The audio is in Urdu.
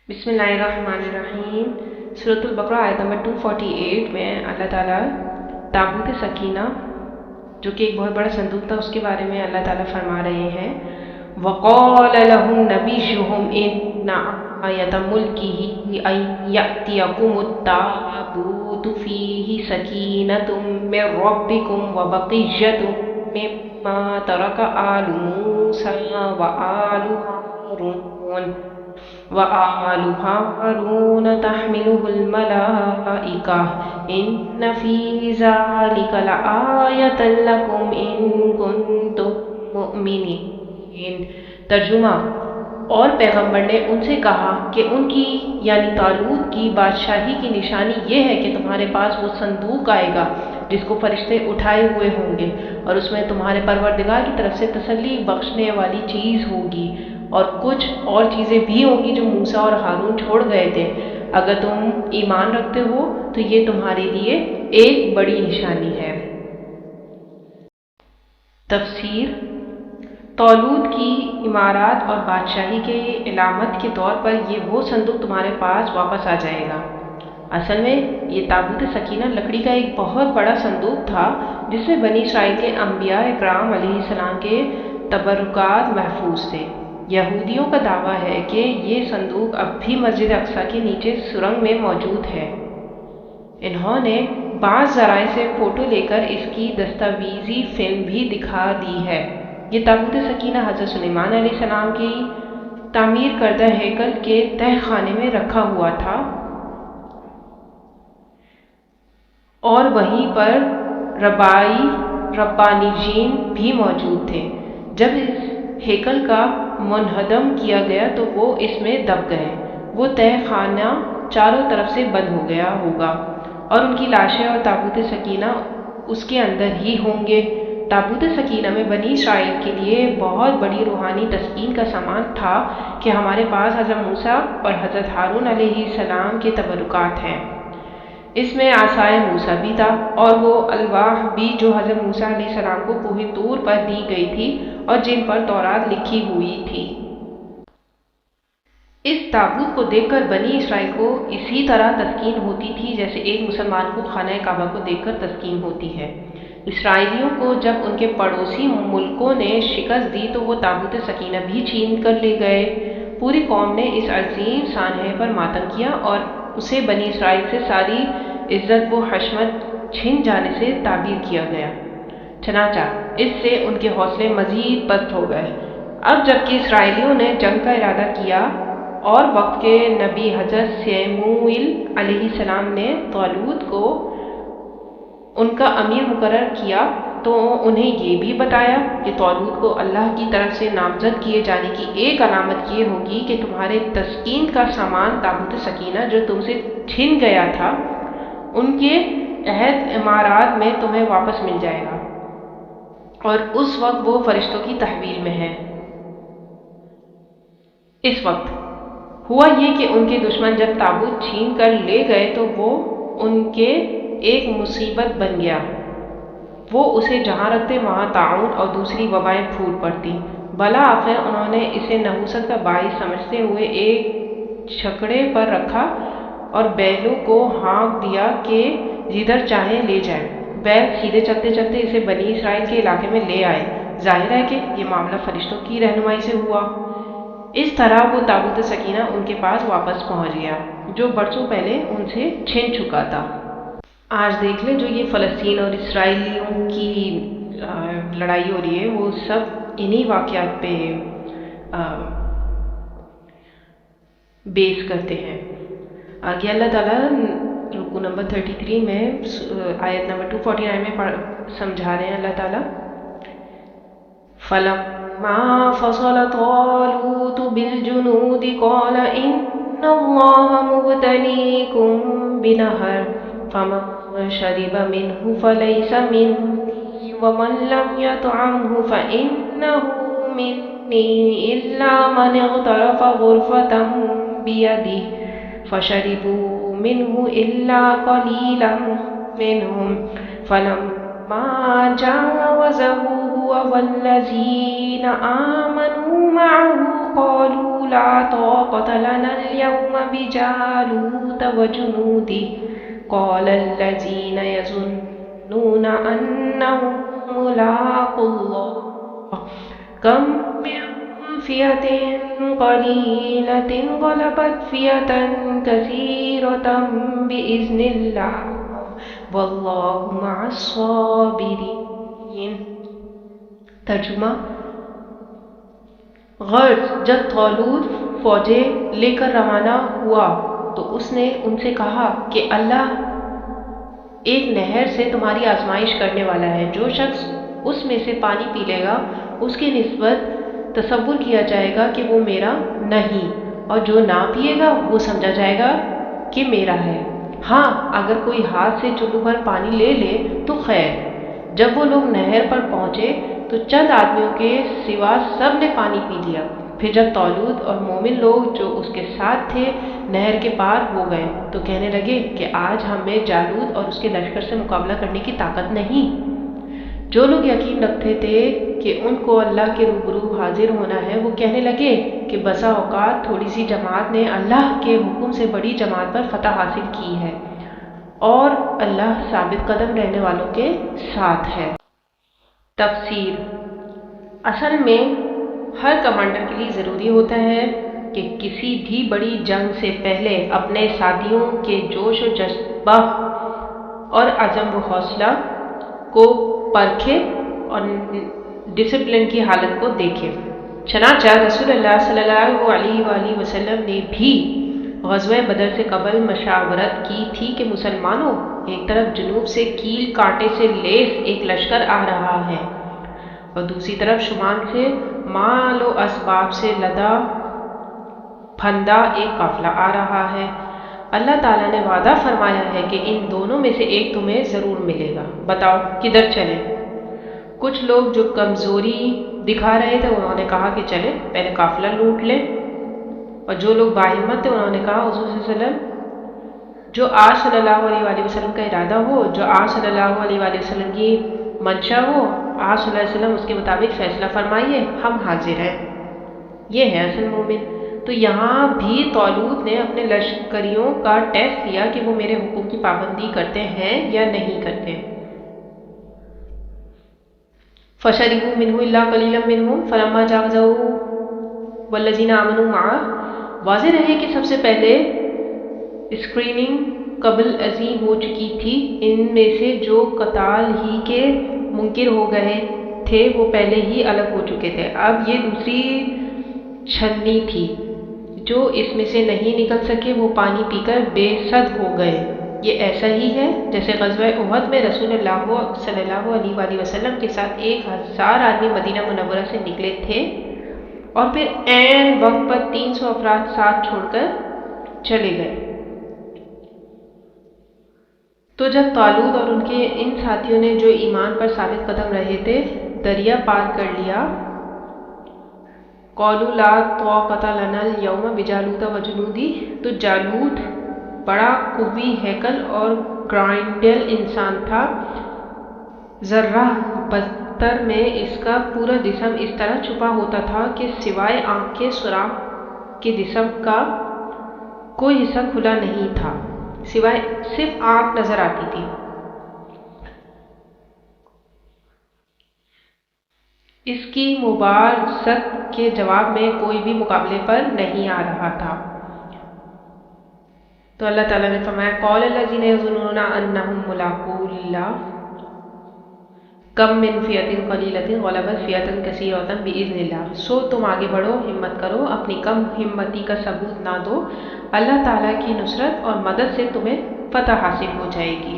بسم اللہ الرحمن الرحیم۔ سورۃ البقرہ آیت نمبر 248 میں اللہ تعالیٰ تابوت سکینہ جو کہ ایک بہت بڑا صندوق تھا اس کے بارے میں اللہ تعالیٰ فرما رہے ہیں وَقَالَ لَهُمْ نَبِيُّهُمْ إِنَّ آیَةَ مُلْکِهِ أَن يَأْتِيَكُمُ التَّابُوتُ فِيهِ سَكِینَةٌ مِّن رَّبِّكُمْ وَبَقِيَّةٌ مِّمَّا تَرَكَ آلُ مُوسَىٰ وآل هارون تحمله الملائكة إن في ذلك لآية لكم إن كنتم مؤمنين۔ ترجمہ: اور پیغمبر نے ان سے کہا کہ ان کی یعنی طالوت کی بادشاہی کی نشانی یہ ہے کہ تمہارے پاس وہ صندوق آئے گا جس کو فرشتے اٹھائے ہوئے ہوں گے اور اس میں تمہارے پروردگار کی طرف سے تسلی بخشنے والی چیز ہوگی اور کچھ اور چیزیں بھی ہوں گی جو موسیٰ اور ہارون چھوڑ گئے تھے۔ اگر تم ایمان رکھتے ہو تو یہ تمہارے لیے ایک بڑی نشانی ہے۔ تفسیر: طالوت کی امارات اور بادشاہی کے علامت کے طور پر یہ وہ صندوق تمہارے پاس واپس آ جائے گا۔ اصل میں یہ تابوت سکینہ لکڑی کا ایک بہت بڑا صندوق تھا جس میں بنی اسرائیل کے انبیاء اکرام علیہ السلام کے تبرکات محفوظ تھے۔ یہودیوں کا دعویٰ ہے کہ یہ صندوق اب بھی مسجد اقصیٰ کے نیچے سرنگ میں موجود ہے۔ انہوں نے بعض ذرائع سے فوٹو لے کر اس کی دستاویزی فلم بھی دکھا دی ہے۔ یہ تابوت سکینہ حضرت سلیمان علیہ السلام کی تعمیر کردہ ہیکل کے تہ خانے میں رکھا ہوا تھا اور وہیں پر ربانیین بھی موجود تھے۔ جب اس ہیکل کا منہدم کیا گیا تو وہ اس میں دب گئے۔ وہ تہ خانہ چاروں طرف سے بند ہو گیا ہوگا اور ان کی لاشیں اور تابوت سکینہ اس کے اندر ہی ہوں گے۔ تابوت سکینہ میں بنی اسرائیل کے لیے بہت بڑی روحانی تسکین کا سامان تھا کہ ہمارے پاس حضرت موسیٰ اور حضرت ہارون علیہ السلام کے تبرکات ہیں۔ اس میں عصائے موسیٰ بھی تھا اور وہ الواح بھی جو حضرت موسیٰ علیہ السلام کو کوہ طور پر دی گئی تھی اور جن پر تورات لکھی ہوئی تھی۔ اس تابوت کو دیکھ کر بنی اسرائیل کو اسی طرح تسکین ہوتی تھی جیسے ایک مسلمان کو خانہ کعبہ کو دیکھ کر تسکین ہوتی ہے۔ اسرائیلیوں کو جب ان کے پڑوسی ملکوں نے شکست دی تو وہ تابوت سکینہ بھی چھین کر لے گئے۔ پوری قوم نے اس عظیم سانحے پر ماتم کیا اور اسے بنی اسرائیل سے ساری عزت و حشمت چھن جانے سے تعبیر کیا گیا۔ چنانچہ اس سے ان کے حوصلے مزید پست ہو گئے۔ اب جبکہ اسرائیلیوں نے جنگ کا ارادہ کیا اور وقت کے نبی حضرت سموئیل علیہ السلام نے طالوت کو ان کا امیر مقرر کیا تو انہیں یہ بھی بتایا کہ طالوت کو اللہ کی طرف سے نامزد کیے جانے کی ایک علامت یہ ہوگی کہ تمہارے تسکین کا سامان تابوت سکینہ جو تم سے چھن گیا تھا ان کے عہد امارات میں تمہیں واپس مل جائے گا اور اس وقت وہ فرشتوں کی تحویل میں ہے۔ اس وقت ہوا یہ کہ ان کے دشمن جب تابوت چھین کر لے گئے تو وہ ان کے ایک مصیبت بن گیا۔ وہ اسے جہاں رکھتے وہاں طاعون اور دوسری وبائیں پھوٹ پڑتی۔ بلاآخر انہوں نے اسے نحوست کا باعث سمجھتے ہوئے ایک چھکڑے پر رکھا اور بیلوں کو ہانک دیا کہ جدھر چاہیں لے جائیں۔ بیل سیدھے چلتے چلتے اسے بنی اسرائیل کے علاقے میں لے آئے۔ ظاہر ہے کہ یہ معاملہ فرشتوں کی رہنمائی سے ہوا۔ اس طرح وہ تابوت سکینہ ان کے پاس واپس پہنچ گیا جو برسوں پہلے ان سے چھن چکا تھا۔ آج دیکھ لیں جو یہ فلسطین اور اسرائیلیوں کی لڑائی ہو رہی ہے وہ سب انہی واقعات پہ بیس کرتے ہیں۔ آگے اللہ تعالیٰ رکوع نمبر 33 میں آیت نمبر 249 میں سمجھا رہے ہیں اللہ تعالیٰ فَلَمَّا فَصَلَ طَالُوتُ بِالْجُنُودِ قَالَ إِنَّ اللَّهَ مُبْتَلِيكُم بِنَهَرٍ فَمَن شَرِبَ مِنْهُ فَلَيْسَ مِنِّي وَمَن لَّمْ يَطْعَمْهُ فَإِنَّهُ مِنِّي إِلَّا مَنِ اغْتَرَفَ غُرْفَةً بِيَدِهِ فَشَرِبُوا مِنْهُ إِلَّا قَلِيلًا مِّنْهُمْ فَلَمَّا جَاوَزَهُ هُوَ وَالَّذِينَ آمَنُوا مَعَهُ قَالُوا لَا طَاقَةَ لَنَا الْيَوْمَ اليوم بجالوت وجنوده قال الذين يظنون أنهم ملاقو الله كم من فئة قليلة غلبت فئة كثيرة بإذن الله والله مع الصابرين۔ ترجمہ: غرض جب طالوت فوجیں لے کر روانہ ہوا تو اس نے ان سے کہا کہ اللہ ایک نہر سے تمہاری آزمائش کرنے والا ہے، جو شخص اس میں سے پانی پی لے گا اس کی نسبت تصور کیا جائے گا کہ وہ میرا نہیں، اور جو نہ پیے گا وہ سمجھا جائے گا کہ میرا ہے۔ ہاں اگر کوئی ہاتھ سے چلو بھر پانی لے لے تو خیر۔ جب وہ لوگ نہر پر پہنچے تو چند آدمیوں کے سوا سب نے پانی پی لیا۔ پھر جب طالوت اور مومن لوگ جو اس کے ساتھ تھے نہر کے پار ہو گئے تو کہنے لگے کہ آج ہمیں جالوت اور اس کے لشکر سے مقابلہ کرنے کی طاقت نہیں۔ جو لوگ یقین رکھتے تھے کہ ان کو اللہ کے روبرو حاضر ہونا ہے وہ کہنے لگے کہ بسا اوقات تھوڑی سی جماعت نے اللہ کے حکم سے بڑی جماعت پر فتح حاصل کی ہے، اور اللہ ثابت قدم رہنے والوں کے ساتھ ہے۔ تفسیر: اصل میں ہر کمانڈر کے لیے ضروری ہوتا ہے کہ کسی بھی بڑی جنگ سے پہلے اپنے ساتھیوں کے جوش و جذبہ اور عزم و حوصلہ کو پرکھے اور ڈسپلن کی حالت کو دیکھے۔ چنانچہ رسول اللہ صلی اللہ علیہ وآلہ وسلم نے بھی غزوہ بدر سے قبل مشاورت کی تھی کہ مسلمانوں، ایک طرف جنوب سے کیل کانٹے سے لیس ایک لشکر آ رہا ہے اور دوسری طرف شمال سے مال و اسباب سے لدا پھندا ایک قافلہ آ رہا ہے۔ اللہ تعالیٰ نے وعدہ فرمایا ہے کہ ان دونوں میں سے ایک تمہیں ضرور ملے گا، بتاؤ کدھر چلیں؟ کچھ لوگ جو کمزوری دکھا رہے تھے انہوں نے کہا کہ چلیں پہلے قافلہ لوٹ لیں، اور جو لوگ باہمت تھے انہوں نے کہا حضور صلی اللہ علیہ وسلم جو آج صلی اللہ علیہ وآلہ وسلم کا ارادہ ہو، جو آج صلی اللہ علیہ وآلہ وسلم کی منشا ہو، آج صلی اللہ علیہ وسلم اس کے مطابق فیصلہ فرمائیے، ہم حاضر ہیں۔ یہ ہے اصل مومن۔ تو یہاں بھی طالوت نے اپنے لشکریوں کا ٹیسٹ لیا کہ وہ میرے حکم کی پابندی کرتے ہیں یا نہیں کرتے۔ فَشَرِبُوا مِنْهُ إِلَّا قَلِيلًا مِّنْهُمْ فَلَمَّا جَاوَزَهُ وَالَّذِينَ آمَنُوا مَعَهُ۔ واضح رہے کہ سب سے پہلے اسکریننگ قبل ازیں ہو چکی تھی، ان میں سے جو قتال ہی کے منکر ہو گئے تھے وہ پہلے ہی الگ ہو چکے تھے۔ اب یہ دوسری چھلنی تھی، جو اس میں سے نہیں نکل سکے وہ پانی پی کر بے سد ہو گئے۔ یہ ایسا ہی ہے جیسے غزوہ احد میں رسول اللہ صلی اللہ علیہ وآلہ وسلم کے ساتھ 1000 آدمی مدینہ منورہ سے نکلے تھے اور پھر عین وقت پر 300 افراد ساتھ چھوڑ کر چلے گئے۔ تو جب طالوت اور ان کے ان ساتھیوں نے جو ایمان پر ثابت قدم رہے تھے دریا پار کر لیا، قالوا لا طاقت لنا اليوم بجالوت وجنودہ، تو جالوت بڑا قوی ہیکل اور گرائنڈل انسان تھا، ذرہ بستر میں اس کا پورا جسم اس طرح چھپا ہوتا تھا کہ سوائے آنکھ کے سوراخ کے جسم کا کوئی حصہ کھلا نہیں تھا، سوائے صرف آنکھ نظر آتی تھی۔ اس کی مبارزت کے جواب میں کوئی بھی مقابلے پر نہیں آ رہا تھا۔ تو اللہ تعالیٰ نے فرمایا قال الذین یظنون انہم ملاقو اللہ کم من فئۃ قلیلۃ غلبت فئۃ کثیرۃ باذن اللہ۔ سو تم آگے بڑھو، ہمت کرو، اپنی کم ہمتی کا ثبوت نہ دو، اللہ تعالیٰ کی نصرت اور مدد سے تمہیں فتح حاصل ہو جائے گی۔